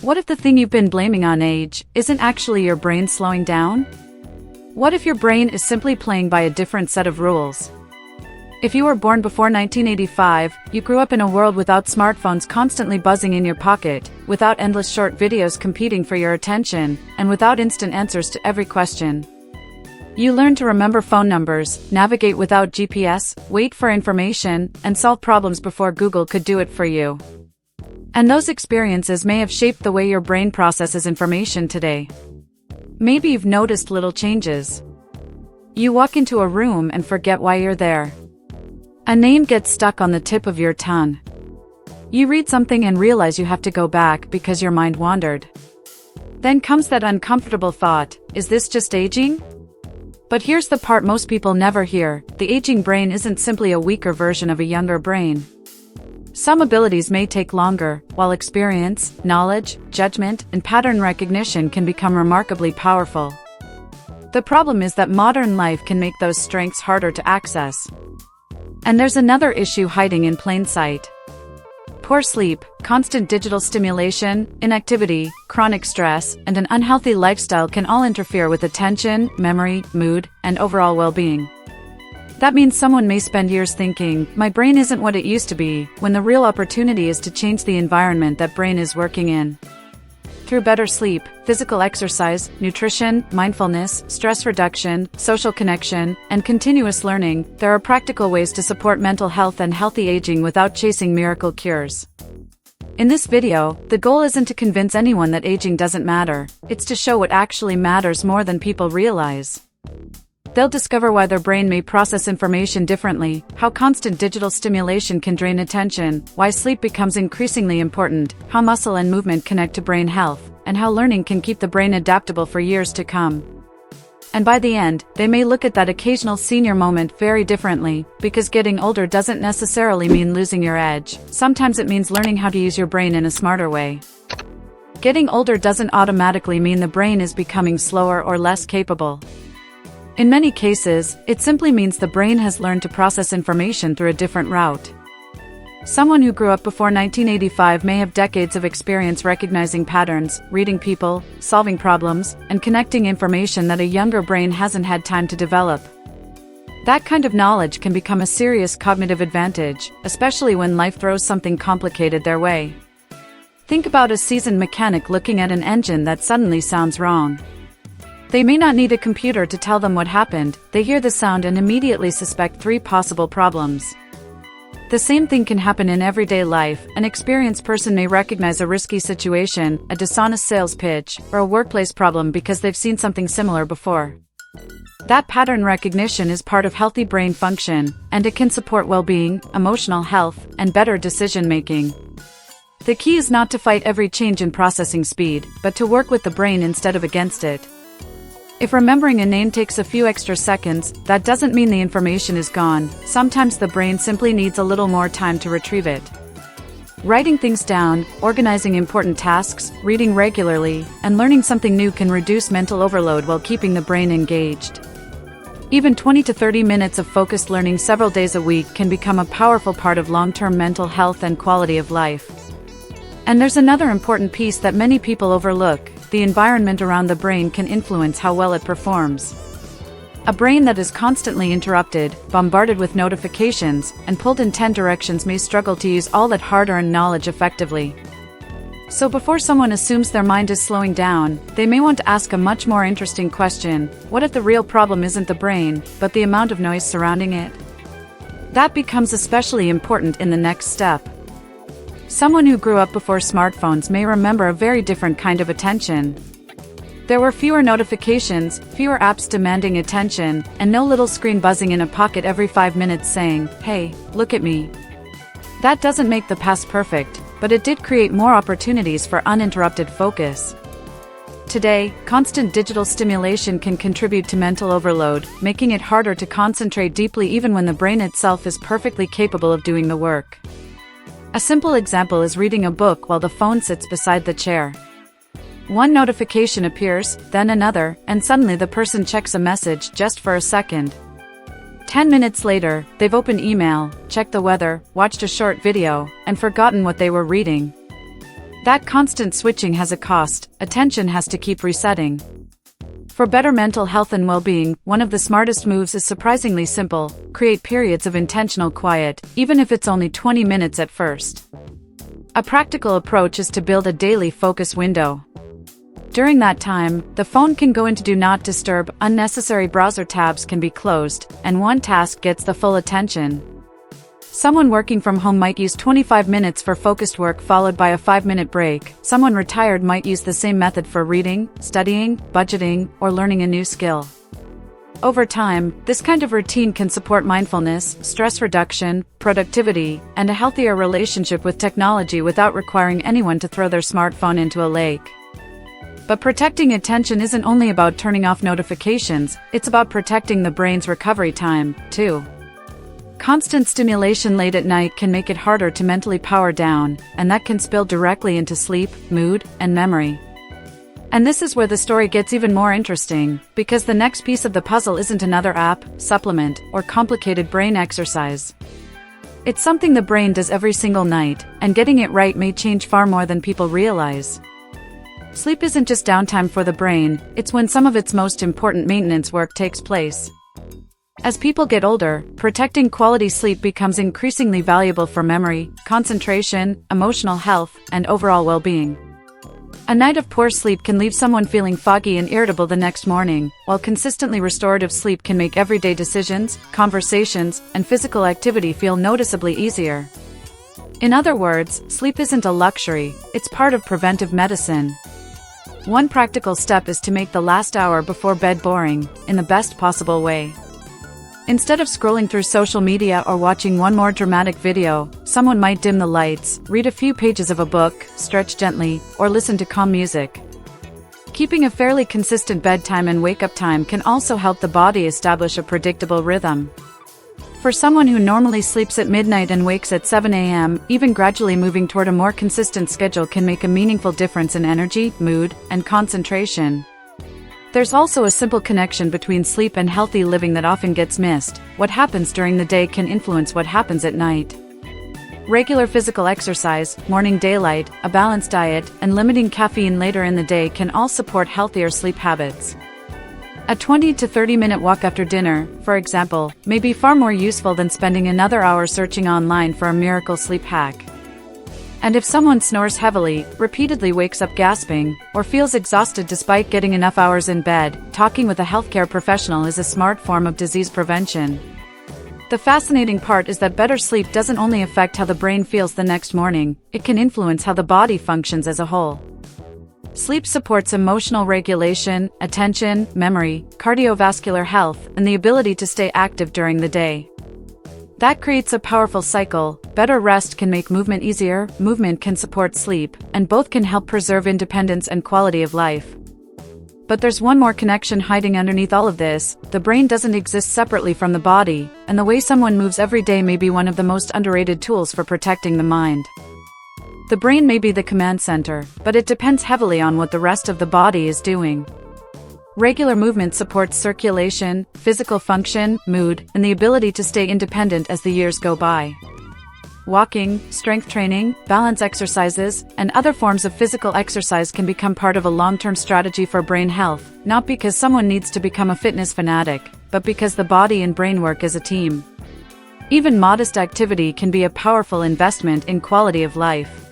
What if the thing you've been blaming on age isn't actually your brain slowing down? What if your brain is simply playing by a different set of rules? If you were born before 1985, you grew up in a world without smartphones constantly buzzing in your pocket, without endless short videos competing for your attention, and without instant answers to every question. You learned to remember phone numbers, navigate without GPS, wait for information, and solve problems before Google could do it for you. And those experiences may have shaped the way your brain processes information today. Maybe you've noticed little changes. You walk into a room and forget why you're there. A name gets stuck on the tip of your tongue. You read something and realize you have to go back because your mind wandered. Then comes that uncomfortable thought, is this just aging? But here's the part most people never hear, the aging brain isn't simply a weaker version of a younger brain. Some abilities may take longer, while experience, knowledge, judgment, and pattern recognition can become remarkably powerful. The problem is that modern life can make those strengths harder to access. And there's another issue hiding in plain sight. Poor sleep, constant digital stimulation, inactivity, chronic stress, and an unhealthy lifestyle can all interfere with attention, memory, mood, and overall well-being. That means someone may spend years thinking, my brain isn't what it used to be, when the real opportunity is to change the environment that brain is working in. Through better sleep, physical exercise, nutrition, mindfulness, stress reduction, social connection, and continuous learning, there are practical ways to support mental health and healthy aging without chasing miracle cures. In this video, the goal isn't to convince anyone that aging doesn't matter, it's to show what actually matters more than people realize. They'll discover why their brain may process information differently, how constant digital stimulation can drain attention, why sleep becomes increasingly important, how muscle and movement connect to brain health, and how learning can keep the brain adaptable for years to come. And by the end, they may look at that occasional senior moment very differently, because getting older doesn't necessarily mean losing your edge, sometimes it means learning how to use your brain in a smarter way. Getting older doesn't automatically mean the brain is becoming slower or less capable. In many cases, it simply means the brain has learned to process information through a different route. Someone who grew up before 1985 may have decades of experience recognizing patterns, reading people, solving problems, and connecting information that a younger brain hasn't had time to develop. That kind of knowledge can become a serious cognitive advantage, especially when life throws something complicated their way. Think about a seasoned mechanic looking at an engine that suddenly sounds wrong. They may not need a computer to tell them what happened, they hear the sound and immediately suspect 3 possible problems. The same thing can happen in everyday life. An experienced person may recognize a risky situation, a dishonest sales pitch, or a workplace problem because they've seen something similar before. That pattern recognition is part of healthy brain function, and it can support well-being, emotional health, and better decision-making. The key is not to fight every change in processing speed, but to work with the brain instead of against it. If remembering a name takes a few extra seconds, that doesn't mean the information is gone. Sometimes the brain simply needs a little more time to retrieve it. Writing things down, organizing important tasks, reading regularly, and learning something new can reduce mental overload while keeping the brain engaged. Even 20 to 30 minutes of focused learning several days a week can become a powerful part of long-term mental health and quality of life. And there's another important piece that many people overlook. The environment around the brain can influence how well it performs. A brain that is constantly interrupted, bombarded with notifications, and pulled in 10 directions may struggle to use all that hard-earned knowledge effectively. So before someone assumes their mind is slowing down, they may want to ask a much more interesting question: what if the real problem isn't the brain, but the amount of noise surrounding it? That becomes especially important in the next step. Someone who grew up before smartphones may remember a very different kind of attention. There were fewer notifications, fewer apps demanding attention, and no little screen buzzing in a pocket every 5 minutes saying, "Hey, look at me." That doesn't make the past perfect, but it did create more opportunities for uninterrupted focus. Today, constant digital stimulation can contribute to mental overload, making it harder to concentrate deeply even when the brain itself is perfectly capable of doing the work. A simple example is reading a book while the phone sits beside the chair. One notification appears, then another, and suddenly the person checks a message just for a second. 10 minutes later, they've opened email, checked the weather, watched a short video, and forgotten what they were reading. That constant switching has a cost. Attention has to keep resetting. For better mental health and well-being, one of the smartest moves is surprisingly simple: create periods of intentional quiet, even if it's only 20 minutes at first. A practical approach is to build a daily focus window. During that time, the phone can go into Do Not Disturb, unnecessary browser tabs can be closed, and one task gets the full attention. Someone working from home might use 25 minutes for focused work followed by a 5-minute break. Someone retired might use the same method for reading, studying, budgeting, or learning a new skill. Over time, this kind of routine can support mindfulness, stress reduction, productivity, and a healthier relationship with technology without requiring anyone to throw their smartphone into a lake. But protecting attention isn't only about turning off notifications, it's about protecting the brain's recovery time, too. Constant stimulation late at night can make it harder to mentally power down, and that can spill directly into sleep, mood, and memory. And this is where the story gets even more interesting, because the next piece of the puzzle isn't another app, supplement, or complicated brain exercise. It's something the brain does every single night, and getting it right may change far more than people realize. Sleep isn't just downtime for the brain, it's when some of its most important maintenance work takes place. As people get older, protecting quality sleep becomes increasingly valuable for memory, concentration, emotional health, and overall well-being. A night of poor sleep can leave someone feeling foggy and irritable the next morning, while consistently restorative sleep can make everyday decisions, conversations, and physical activity feel noticeably easier. In other words, sleep isn't a luxury, it's part of preventive medicine. One practical step is to make the last hour before bed boring, in the best possible way. Instead of scrolling through social media or watching one more dramatic video, someone might dim the lights, read a few pages of a book, stretch gently, or listen to calm music. Keeping a fairly consistent bedtime and wake-up time can also help the body establish a predictable rhythm. For someone who normally sleeps at midnight and wakes at 7 a.m., even gradually moving toward a more consistent schedule can make a meaningful difference in energy, mood, and concentration. There's also a simple connection between sleep and healthy living that often gets missed. What happens during the day can influence what happens at night. Regular physical exercise, morning daylight, a balanced diet, and limiting caffeine later in the day can all support healthier sleep habits. A 20 to 30-minute walk after dinner, for example, may be far more useful than spending another hour searching online for a miracle sleep hack. And if someone snores heavily, repeatedly wakes up gasping, or feels exhausted despite getting enough hours in bed, talking with a healthcare professional is a smart form of disease prevention. The fascinating part is that better sleep doesn't only affect how the brain feels the next morning, it can influence how the body functions as a whole. Sleep supports emotional regulation, attention, memory, cardiovascular health, and the ability to stay active during the day. That creates a powerful cycle. Better rest can make movement easier, movement can support sleep, and both can help preserve independence and quality of life. But there's one more connection hiding underneath all of this: the brain doesn't exist separately from the body, and the way someone moves every day may be one of the most underrated tools for protecting the mind. The brain may be the command center, but it depends heavily on what the rest of the body is doing. Regular movement supports circulation, physical function, mood, and the ability to stay independent as the years go by. Walking, strength training, balance exercises, and other forms of physical exercise can become part of a long-term strategy for brain health, not because someone needs to become a fitness fanatic, but because the body and brain work as a team. Even modest activity can be a powerful investment in quality of life.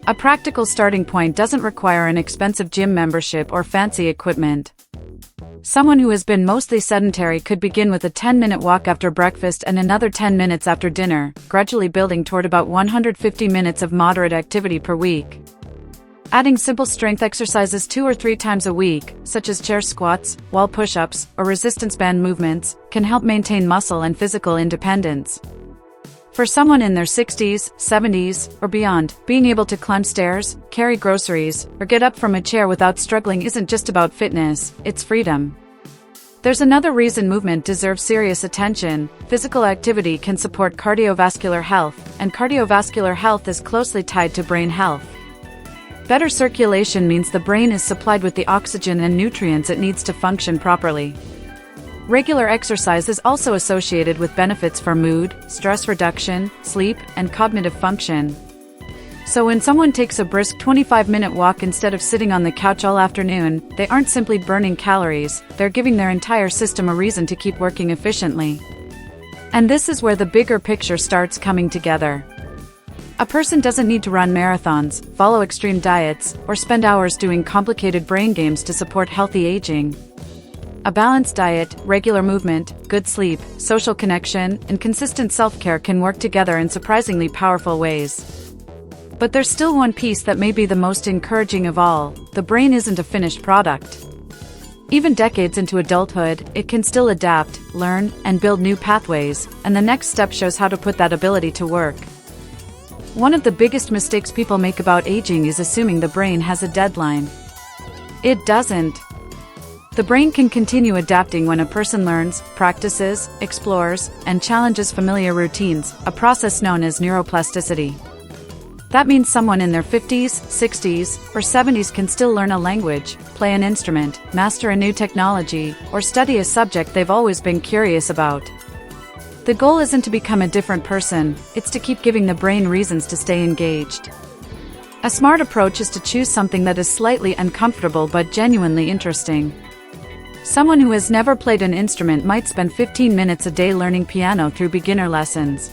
A practical starting point doesn't require an expensive gym membership or fancy equipment. Someone who has been mostly sedentary could begin with a 10-minute walk after breakfast and another 10 minutes after dinner, gradually building toward about 150 minutes of moderate activity per week. Adding simple strength exercises 2 or 3 times a week, such as chair squats, wall push-ups, or resistance band movements, can help maintain muscle and physical independence. For someone in their 60s, 70s, or beyond, being able to climb stairs, carry groceries, or get up from a chair without struggling isn't just about fitness, it's freedom. There's another reason movement deserves serious attention. Physical activity can support cardiovascular health, and cardiovascular health is closely tied to brain health. Better circulation means the brain is supplied with the oxygen and nutrients it needs to function properly. Regular exercise is also associated with benefits for mood, stress reduction, sleep, and cognitive function. So when someone takes a brisk 25-minute walk instead of sitting on the couch all afternoon, they aren't simply burning calories, they're giving their entire system a reason to keep working efficiently. And this is where the bigger picture starts coming together. A person doesn't need to run marathons, follow extreme diets, or spend hours doing complicated brain games to support healthy aging. A balanced diet, regular movement, good sleep, social connection, and consistent self-care can work together in surprisingly powerful ways. But there's still one piece that may be the most encouraging of all: the brain isn't a finished product. Even decades into adulthood, it can still adapt, learn, and build new pathways, and the next step shows how to put that ability to work. One of the biggest mistakes people make about aging is assuming the brain has a deadline. It doesn't. The brain can continue adapting when a person learns, practices, explores, and challenges familiar routines, a process known as neuroplasticity. That means someone in their 50s, 60s, or 70s can still learn a language, play an instrument, master a new technology, or study a subject they've always been curious about. The goal isn't to become a different person, it's to keep giving the brain reasons to stay engaged. A smart approach is to choose something that is slightly uncomfortable but genuinely interesting. Someone who has never played an instrument might spend 15 minutes a day learning piano through beginner lessons.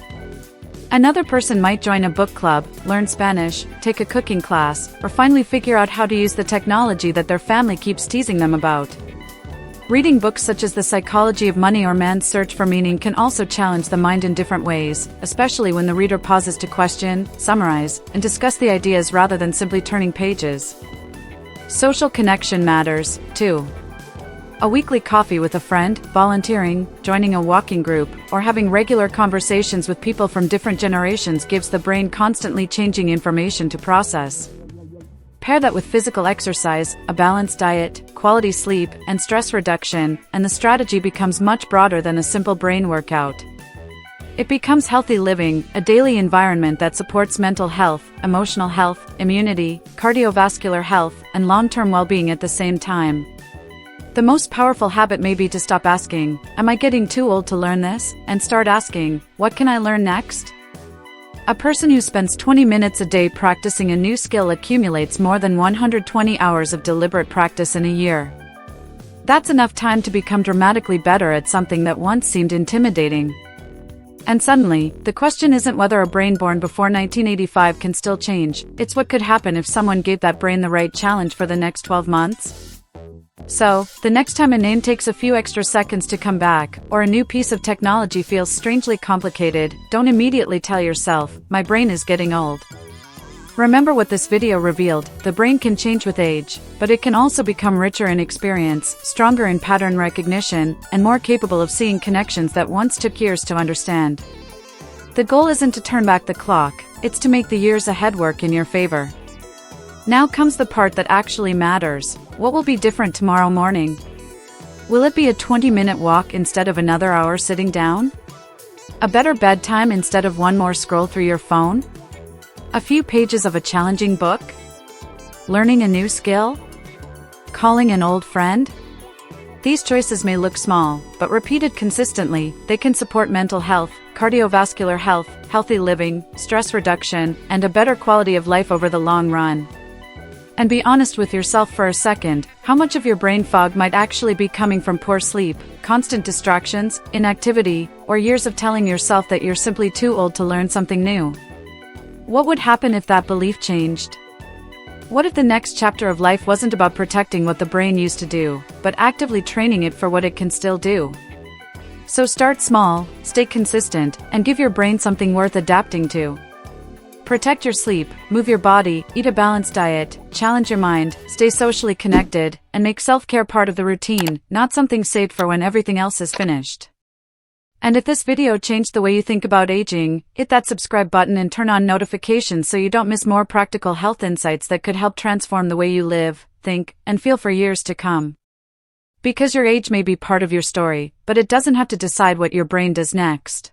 Another person might join a book club, learn Spanish, take a cooking class, or finally figure out how to use the technology that their family keeps teasing them about. Reading books such as The Psychology of Money or Man's Search for Meaning can also challenge the mind in different ways, especially when the reader pauses to question, summarize, and discuss the ideas rather than simply turning pages. Social connection matters, too. A weekly coffee with a friend, volunteering, joining a walking group, or having regular conversations with people from different generations gives the brain constantly changing information to process. Pair that with physical exercise, a balanced diet, quality sleep, and stress reduction, and the strategy becomes much broader than a simple brain workout. It becomes healthy living, a daily environment that supports mental health, emotional health, immunity, cardiovascular health, and long-term well-being at the same time. The most powerful habit may be to stop asking, "Am I getting too old to learn this?" and start asking, "What can I learn next?" A person who spends 20 minutes a day practicing a new skill accumulates more than 120 hours of deliberate practice in a year. That's enough time to become dramatically better at something that once seemed intimidating. And suddenly, the question isn't whether a brain born before 1985 can still change, it's what could happen if someone gave that brain the right challenge for the next 12 months. So, the next time a name takes a few extra seconds to come back, or a new piece of technology feels strangely complicated, don't immediately tell yourself, "My brain is getting old." Remember what this video revealed: the brain can change with age, but it can also become richer in experience, stronger in pattern recognition, and more capable of seeing connections that once took years to understand. The goal isn't to turn back the clock, it's to make the years ahead work in your favor. Now comes the part that actually matters. What will be different tomorrow morning? Will it be a 20-minute walk instead of another hour sitting down? A better bedtime instead of one more scroll through your phone? A few pages of a challenging book? Learning a new skill? Calling an old friend? These choices may look small, but repeated consistently, they can support mental health, cardiovascular health, healthy living, stress reduction, and a better quality of life over the long run. And be honest with yourself for a second, how much of your brain fog might actually be coming from poor sleep, constant distractions, inactivity, or years of telling yourself that you're simply too old to learn something new? What would happen if that belief changed? What if the next chapter of life wasn't about protecting what the brain used to do, but actively training it for what it can still do? So start small, stay consistent, and give your brain something worth adapting to. Protect your sleep, move your body, eat a balanced diet, challenge your mind, stay socially connected, and make self-care part of the routine, not something saved for when everything else is finished. And if this video changed the way you think about aging, hit that subscribe button and turn on notifications so you don't miss more practical health insights that could help transform the way you live, think, and feel for years to come. Because your age may be part of your story, but it doesn't have to decide what your brain does next.